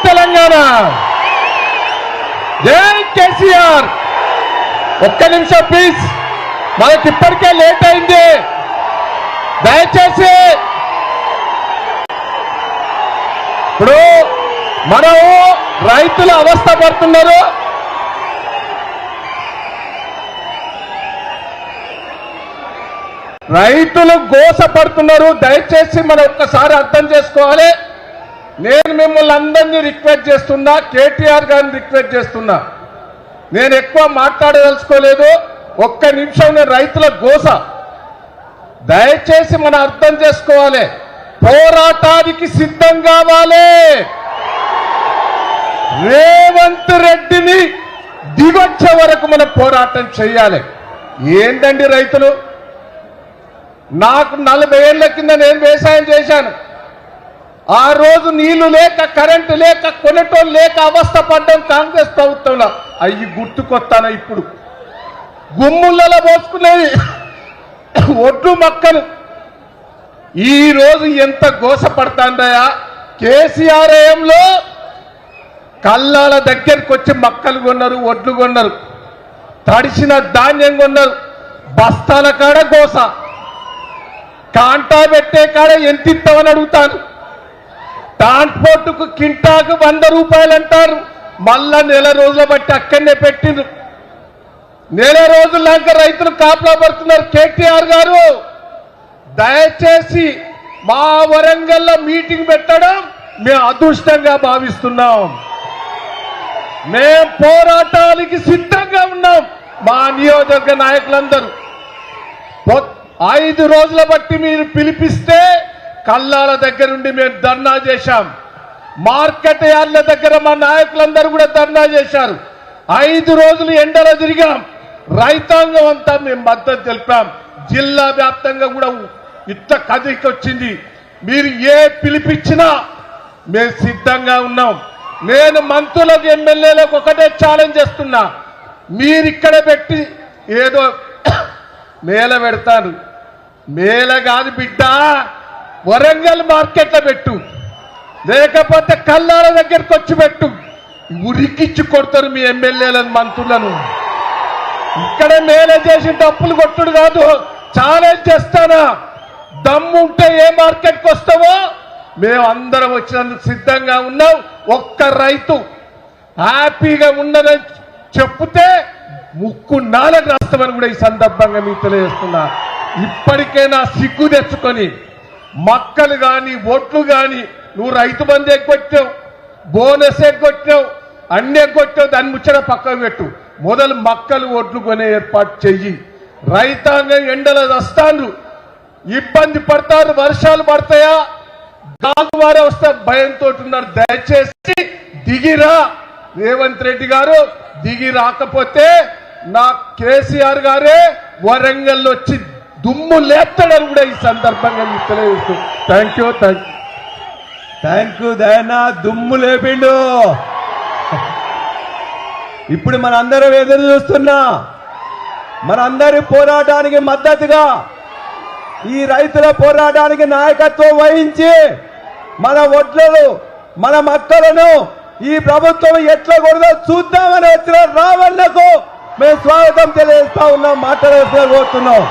తెలంగాణ, జై కేసీఆర్. ఒక్క నిమిషం ప్లీజ్, మనకి ఇప్పటికే లేట్ అయింది. దయచేసి ఇప్పుడు మనం రైతులు అవస్థ పడుతున్నారు. రైతులు గోసపడుతున్నారు. దయచేసి మనం ఒక్కసారి అర్థం చేసుకోవాలి. నేను మిమ్మల్ని అందరినీ రిక్వెస్ట్ చేస్తున్నా, కేటీఆర్ గారిని రిక్వెస్ట్ చేస్తున్నా. నేను ఎక్కువ మాట్లాడదలుచుకోలేదు. ఒక్క నిమిషం నేను రైతుల గోస దయచేసి మనం అర్థం చేసుకోవాలి. పోరాటానికి సిద్ధం కావాలి. రేవంత్ రెడ్డిని దిగొచ్చే వరకు మనం పోరాటం చేయాలి. ఏంటండి రైతులు, నాకు 40 ఏళ్ల కింద నేను వ్యవసాయం చేశాను. ఆ రోజు నీళ్లు లేక, కరెంటు లేక, కొనటోళ్ళు లేక అవస్థ పడ్డం కాంగ్రెస్ ప్రభుత్వంలో. అవి గుర్తుకొస్తాను. ఇప్పుడు గుమ్ములలో పోసుకునేది ఒడ్డు మక్కలు. ఈ రోజు ఎంత గోసపడతాందయా. కేసీఆర్ ఏయంలో కల్లాల దగ్గరికి వచ్చి మక్కలు కొన్నారు, ఒడ్లు కొన్నారు, తడిసిన ధాన్యం కొన్నారు. బస్తాల కాడ గోస, కాంటా పెట్టే కాడ ఎంత ఇస్తామని అడుగుతాను. ట్రాన్స్పోర్టుకు కింటాకు 100 రూపాయలు అంటారు. మళ్ళా నెల రోజుల బట్టి అక్కడనే పెట్టిండ్రు. నెల రోజులాక రైతులు కాపలా పడుతున్నారు. కేటీఆర్ గారు దయచేసి మా వరంగల్లో మీటింగ్ పెట్టడం మేము అదృష్టంగా భావిస్తున్నాం. మేం పోరాటానికి సిద్ధంగా ఉన్నాం. మా నియోజకవర్గ నాయకులందరూ 5 రోజుల బట్టి మీరు పిలిపిస్తే కల్లాల దగ్గర నుండి మేము ధర్నా చేశాం. మార్కెట్ యార్డ్ల దగ్గర మా నాయకులందరూ కూడా ధర్నా చేశారు. 5 రోజులు ఎండలో తిరిగాం. రైతాంగం అంతా మేము మద్దతు తెలిపాం. జిల్లా వ్యాప్తంగా కూడా ఇంత కదిలికి వచ్చింది. మీరు ఏ పిలిపించినా మేము సిద్ధంగా ఉన్నాం. నేను మంత్రులకు, ఎమ్మెల్యేలకు ఒకటే ఛాలెంజ్ చేస్తున్నా. మీరు ఇక్కడ పెట్టి ఏదో మేళ పెడతాను. మేళ కాదు బిడ్డ, వరంగల్ మార్కెట్లో పెట్టు, లేకపోతే కల్లాల దగ్గరికి వచ్చి పెట్టు. ఉరికిచ్చి కొడతారు మీ ఎమ్మెల్యేలను, మంత్రులను. ఇక్కడ మేళ చేసి డప్పులు కొట్టుడు కాదు. ఛాలెంజ్ చేస్తానా, దమ్ము ఉంటే ఏ మార్కెట్కి వస్తావో మేము అందరం వచ్చినందుకు సిద్ధంగా ఉన్నాం. ఒక్క రైతు హ్యాపీగా ఉండదని చెప్తే ముక్కు నాలుగు రాస్తామని కూడా ఈ సందర్భంగా మీకు తెలియజేస్తున్నా. ఇప్పటికైనా సిగ్గు తెచ్చుకొని మక్కలు కానీ, ఒట్లు కానీ, నువ్వు రైతు బంధు ఎగ్గొట్టావు, బోనస్ ఎగ్గొట్టావు, అన్ని ఎగ్గొట్టావు, దాన్ని ముచ్చట పక్కకు పెట్టు. మొదలు మక్కలు, ఒట్లు కొనే ఏర్పాటు చెయ్యి. రైతాంగం ఎండలు వస్తాను, ఇబ్బంది పడతారు. వర్షాలు పడతాయా, గాలువారే వస్తే భయంతో ఉన్నారు. దయచేసి దిగిరా. రేవంత్ రెడ్డి గారు దిగి రాకపోతే నా కేసీఆర్ గారే వరంగల్లో వచ్చి దుమ్ము లేస్తాడని కూడా ఈ సందర్భంగా మీకు తెలియజేస్తూ థ్యాంక్ యూ దయనా. దుమ్ము లేపిండు. ఇప్పుడు మనందరం ఎదురు చూస్తున్నా, మనందరి పోరాటానికి మద్దతుగా, ఈ రైతుల పోరాటానికి నాయకత్వం వహించి మన ఒడ్లను, మన మక్కలను ఈ ప్రభుత్వం ఎట్లా కొడదో చూద్దామని వచ్చిన రావణకు మేము స్వాగతం తెలియజేస్తా ఉన్నాం. మాట్లాడాల్సిన కోరుతున్నాం.